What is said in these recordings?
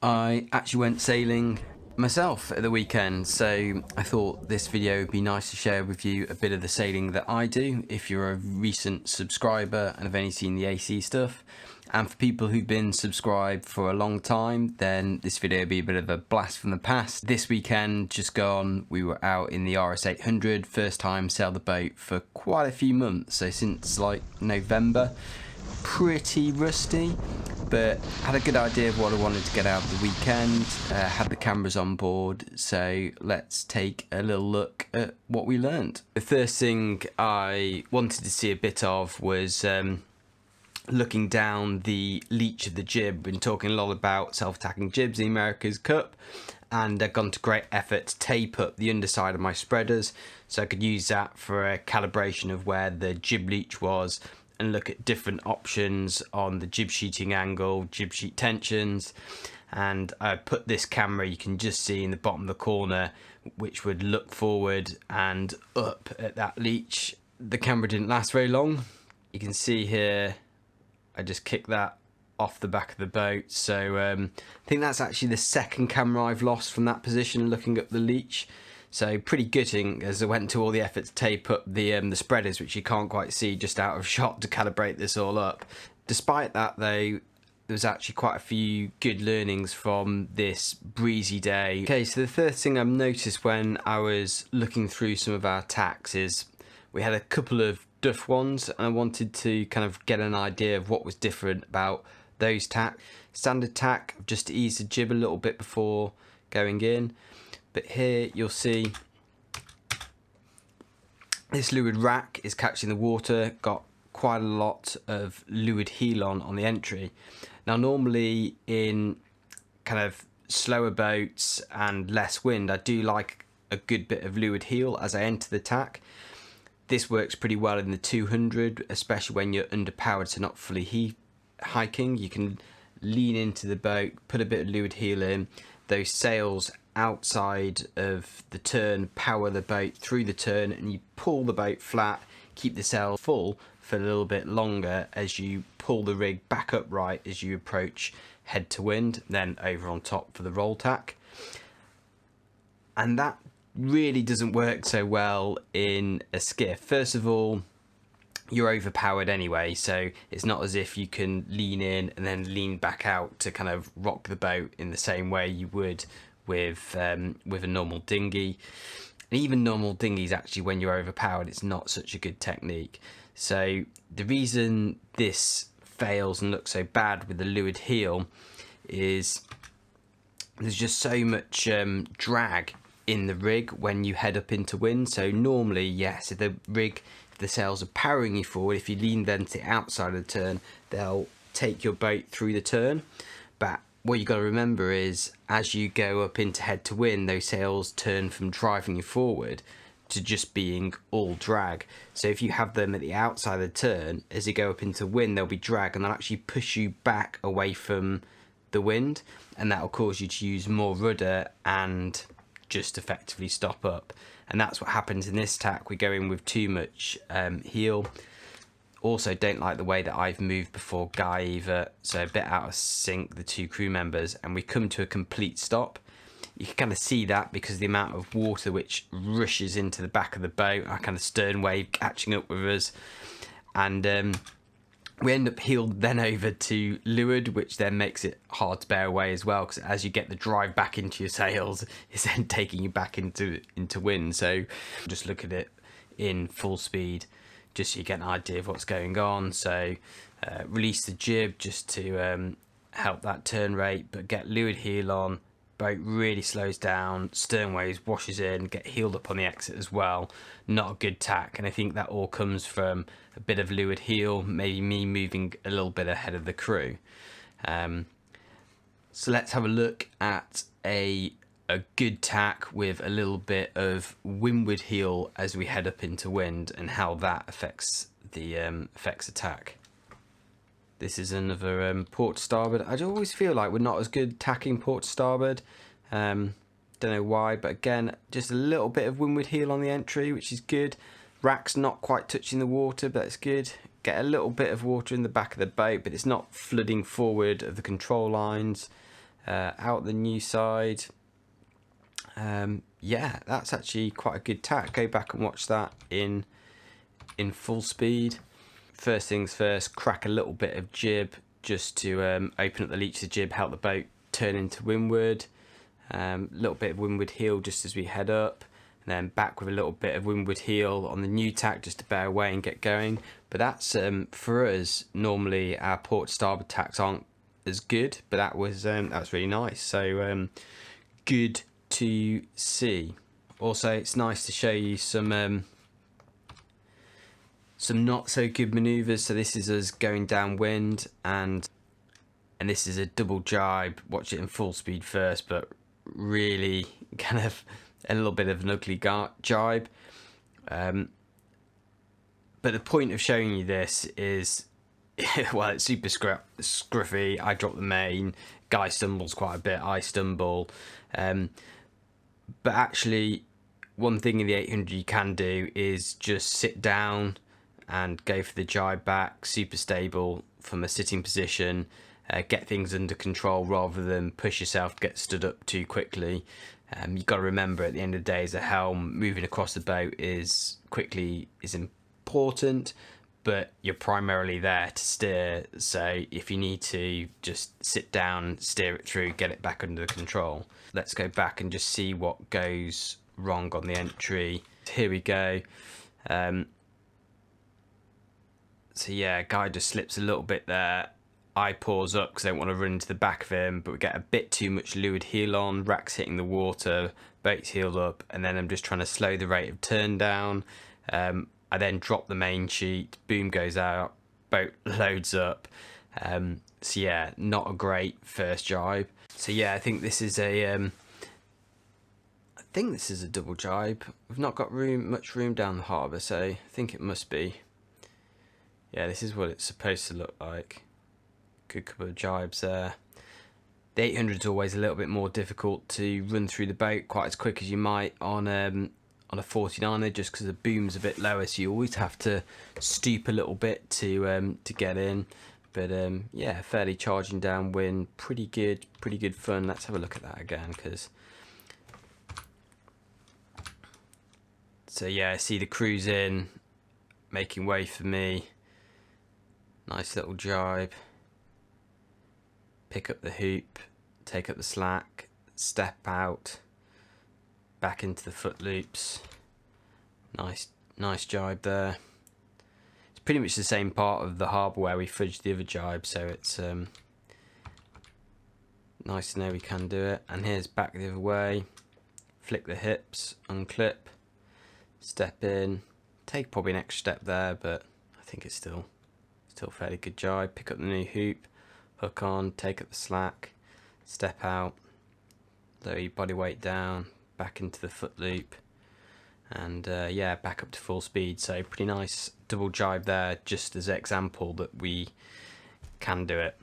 I actually went sailing myself at the weekend, so I thought this video would be nice to share with you a bit of the sailing that I do if you're a recent subscriber and have only seen the AC stuff. And for people who've been subscribed for a long time, then this video will be a bit of a blast from the past. This weekend just gone, we were out in the RS 800, first time sailed the boat for quite a few months, so since like November. Pretty rusty, but had a good idea of what I wanted to get out of the weekend, had the cameras on board, so let's take a little look at what we learned. The first thing I wanted to see a bit of was looking down the leach of the jib. Been talking a lot about self-attacking jibs in the America's Cup, and I've gone to great effort to tape up the underside of my spreaders so I could use that for a calibration of where the jib leach was and look at different options on the jib sheeting angle, jib sheet tensions. And I put this camera, you can just see in the bottom of the corner, which would look forward and up at that leach. The camera didn't last very long. You can see here I just kicked that off the back of the boat, so I think that's actually the second camera I've lost from that position looking up the leach. So pretty gutting, as I went to all the effort to tape up the spreaders, which you can't quite see just out of shot, to calibrate this all up. Despite that though, there was actually quite a few good learnings from this breezy day. Okay, so the first thing I've noticed when I was looking through some of our tacks is we had a couple of duff ones, and I wanted to kind of get an idea of what was different about those tack. Standard tack, just to ease the jib a little bit before going in. But here you'll see this leeward rack is catching the water, got quite a lot of leeward heel on the entry. Now normally in kind of slower boats and less wind, I do like a good bit of leeward heel as I enter the tack. This works pretty well in the 200, especially when you're underpowered, so not fully hiking. You can lean into the boat, put a bit of leeward heel in, those sails outside of the turn power the boat through the turn, and you pull the boat flat, keep the sail full for a little bit longer as you pull the rig back upright as you approach head to wind, then over on top for the roll tack. And that really doesn't work so well in a skiff. First of all, you're overpowered anyway, so it's not as if you can lean in and then lean back out to kind of rock the boat in the same way you would with a normal dinghy. And even normal dinghies, actually, when you're overpowered, it's not such a good technique. So the reason this fails and looks so bad with the leeward heel is there's just so much drag in the rig when you head up into wind. So normally, yes, if the sails are powering you forward, if you lean them to the outside of the turn, they'll take your boat through the turn. But what you've got to remember is, as you go up into head to wind, those sails turn from driving you forward to just being all drag. So if you have them at the outside of the turn, as you go up into wind, they'll be drag, and they'll actually push you back away from the wind, and that'll cause you to use more rudder and just effectively stop up. And that's what happens in this tack. We go in with too much heel. Also, don't like the way that I've moved before Guy either, so a bit out of sync, the two crew members, and we come to a complete stop. You can kind of see that because the amount of water which rushes into the back of the boat, our kind of stern wave catching up with us, and we end up heeled then over to leeward, which then makes it hard to bear away as well, because as you get the drive back into your sails, it's then taking you back into wind. So just look at it in full speed, just so you get an idea of what's going on. So release the jib just to help that turn rate, but get leeward heel on, boat really slows down, stern waves washes in, get heeled up on the exit as well. Not a good tack, and I think that all comes from a bit of leeward heel, maybe me moving a little bit ahead of the crew. So let's have a look at a good tack with a little bit of windward heel as we head up into wind, and how that affects the tack. This is another port to starboard. I always feel like we're not as good tacking port to starboard. Don't know why, but again, just a little bit of windward heel on the entry, which is good. Rack's not quite touching the water, but it's good. Get a little bit of water in the back of the boat, but it's not flooding forward of the control lines. out the new side. Yeah, that's actually quite a good tack. Go back and watch that in full speed. First things first, crack a little bit of jib just to open up the leech of the jib, help the boat turn into windward. Little bit of windward heel just as we head up, and then back with a little bit of windward heel on the new tack just to bear away and get going. But that's for us, normally our port starboard tacks aren't as good, but that was really nice. So good to see. Also, it's nice to show you some not so good maneuvers. So this is us going downwind, and this is a double jibe. Watch it in full speed first, but really kind of a little bit of an ugly jibe. But the point of showing you this is, well, it's super scruffy. I drop the main, guy stumbles quite a bit, I stumble. But actually, one thing in the 800 you can do is just sit down and go for the jibe back, super stable from a sitting position, get things under control rather than push yourself to get stood up too quickly. You've got to remember, at the end of the day, as a helm, moving across the boat is important, but you're primarily there to steer. So if you need to just sit down, steer it through, get it back under control. Let's go back and just see what goes wrong on the entry. Here we go. So yeah, guy just slips a little bit there. I pause up because I don't want to run into the back of him, but we get a bit too much leeward heel on, rack's hitting the water, boat's heeled up, and then I'm just trying to slow the rate of turn down. I then drop the main sheet, boom goes out, boat loads up. So yeah, not a great first jibe. So yeah, I think this is a double jibe. We've not got much room down the harbour, so I think it must be. Yeah, this is what it's supposed to look like. Good couple of jibes there. The 800 is always a little bit more difficult to run through the boat quite as quick as you might on a 49er, just because the boom's a bit lower, so you always have to stoop a little bit to get in. But yeah, fairly charging downwind, pretty good fun. Let's have a look at that again, because so yeah, I see the crew's in, making way for me. Nice little jibe. Pick up the hoop, take up the slack, step out, back into the foot loops. Nice jibe there. It's pretty much the same part of the harbour where we fudged the other jibe, so it's nice to know we can do it. And here's back the other way. Flick the hips, unclip, step in, take probably an extra step there, but I think it's still fairly good jibe. Pick up the new hoop, hook on, take up the slack, step out, lower your body weight down, back into the foot loop, and yeah, back up to full speed. So pretty nice double jibe there, just as an example that we can do it.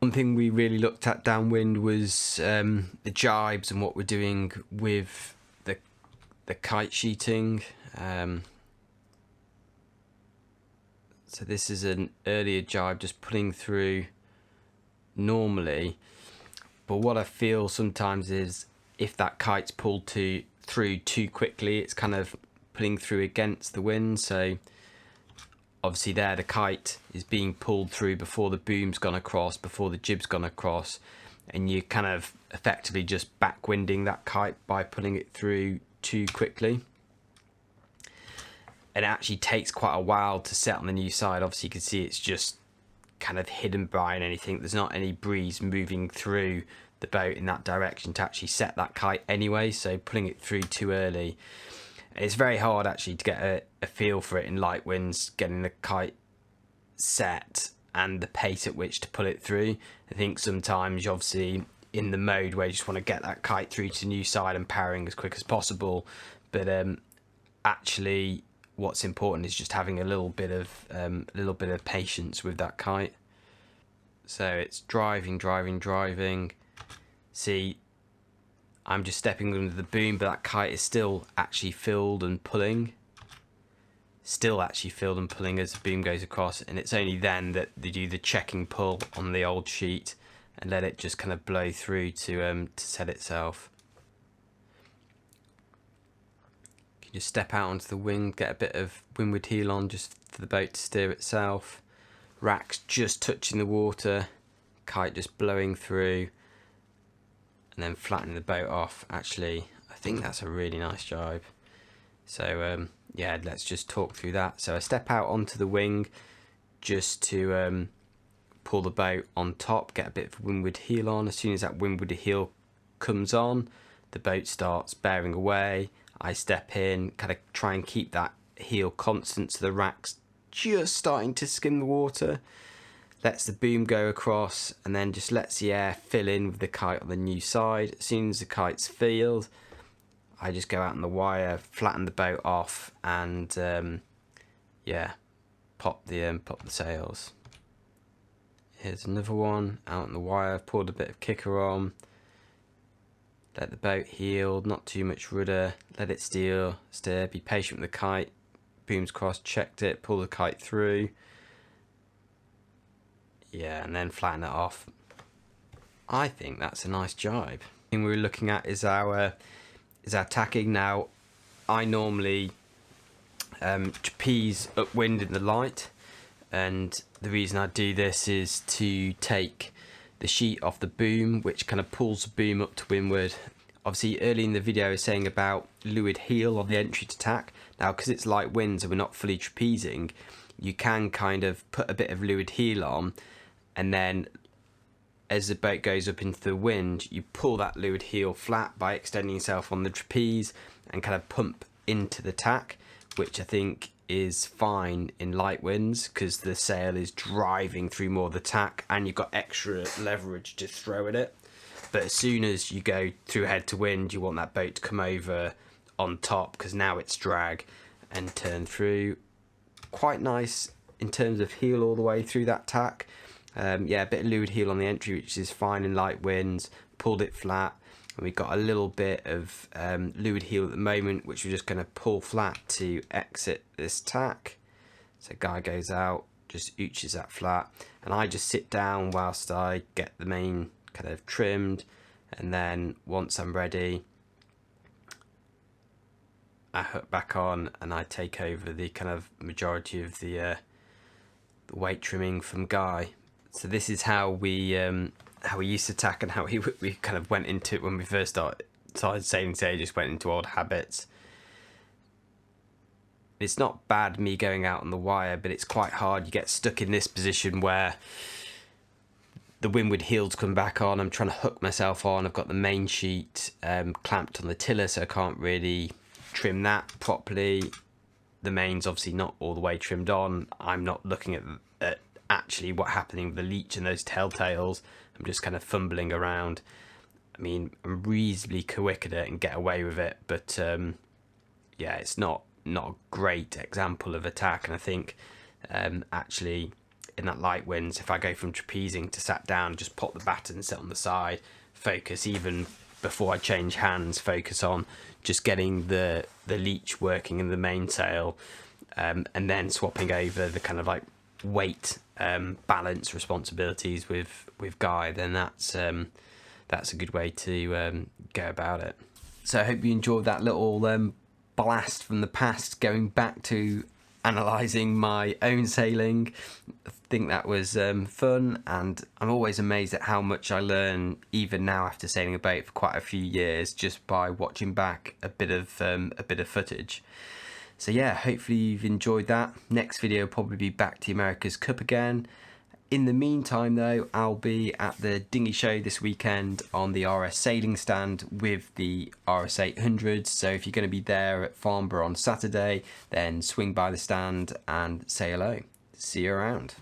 One thing we really looked at downwind was the jibes and what we're doing with the kite sheeting. So this is an earlier jibe, just pulling through normally, but what I feel sometimes is if that kite's pulled through too quickly, it's kind of pulling through against the wind. So obviously there the kite is being pulled through before the boom's gone across, before the jib's gone across, and you're kind of effectively just backwinding that kite by pulling it through too quickly. And it actually takes quite a while to set on the new side. Obviously you can see it's just kind of hidden by anything. There's not any breeze moving through the boat in that direction to actually set that kite anyway, so pulling it through too early. It's very hard actually to get a feel for it in light winds, getting the kite set and the pace at which to pull it through. I think sometimes you're obviously in the mode where you just want to get that kite through to the new side and powering as quick as possible, but actually what's important is just having a little bit of patience with that kite. So it's driving. See, I'm just stepping under the boom, but that kite is still actually filled and pulling. As the boom goes across, and it's only then that they do the checking pull on the old sheet, and let it just kind of blow through to set itself. You just step out onto the wing, get a bit of windward heel on just for the boat to steer itself. Rack's just touching the water, kite just blowing through, and then flattening the boat off. Actually, I think that's a really nice jibe. So yeah, let's just talk through that. So I step out onto the wing just to pull the boat on top, get a bit of windward heel on. As soon as that windward heel comes on, the boat starts bearing away. I step in, kind of try and keep that heel constant so the rack's just starting to skim the water. Lets the boom go across, and then just lets the air fill in with the kite on the new side. As soon as the kite's filled, I just go out on the wire, flatten the boat off, and yeah, pop the sails. Here's another one out on the wire. Poured a bit of kicker on. Let the boat heel, not too much rudder. Let it steer. Be patient with the kite. Booms crossed, checked it, pull the kite through. Yeah, and then flatten it off. I think that's a nice jibe. The thing we're looking at is our tacking. Now, I normally trapeze upwind in the light, and the reason I do this is to take the sheet off the boom, which kind of pulls the boom up to windward. Obviously, early in the video I was saying about leeward heel on the entry to tack. Now, because it's light winds and we're not fully trapezing, you can kind of put a bit of leeward heel on, and then as the boat goes up into the wind, you pull that leeward heel flat by extending yourself on the trapeze and kind of pump into the tack, which I think is fine in light winds because the sail is driving through more of the tack and you've got extra leverage to throw at it. But as soon as you go through head to wind, you want that boat to come over on top because now it's drag and turn through. Quite nice in terms of heel all the way through that tack. Yeah, a bit of leeward heel on the entry, which is fine in light winds. Pulled it flat, and we've got a little bit of leeward heel at the moment, which we're just going to pull flat to exit this tack. So guy goes out, just ooches that flat, and I just sit down whilst I get the main kind of trimmed, and then once I'm ready, I hook back on and I take over the kind of majority of the weight trimming from Guy. So this is how we used to tack and how we kind of went into it when we first started sailing today. Just went into old habits. It's not bad me going out on the wire, but it's quite hard. You get stuck in this position where the windward heels come back on. I'm trying to hook myself on. I've got the main sheet clamped on the tiller, so I can't really trim that properly. The main's obviously not all the way trimmed on. I'm not looking at actually what happening with the leech and those telltales. I'm just kind of fumbling around. I mean, I'm reasonably quick at it and get away with it, but yeah, it's not a great example of attack. And I think actually in that light winds, if I go from trapezing to sat down, just pop the batten, sit on the side, focus even before I change hands, focus on just getting the leech working in the mainsail, and then swapping over the kind of like weight balance responsibilities with Guy, then that's a good way to go about it. So I hope you enjoyed that little blast from the past, going back to analysing my own sailing. I think that was fun, and I'm always amazed at how much I learn even now after sailing a boat for quite a few years just by watching back a bit of footage. So yeah, hopefully you've enjoyed that. Next video will probably be back to America's Cup again. In the meantime though, I'll be at the dinghy show this weekend on the RS sailing stand with the RS 800s. So if you're going to be there at Farnborough on Saturday, then swing by the stand and say hello. See you around.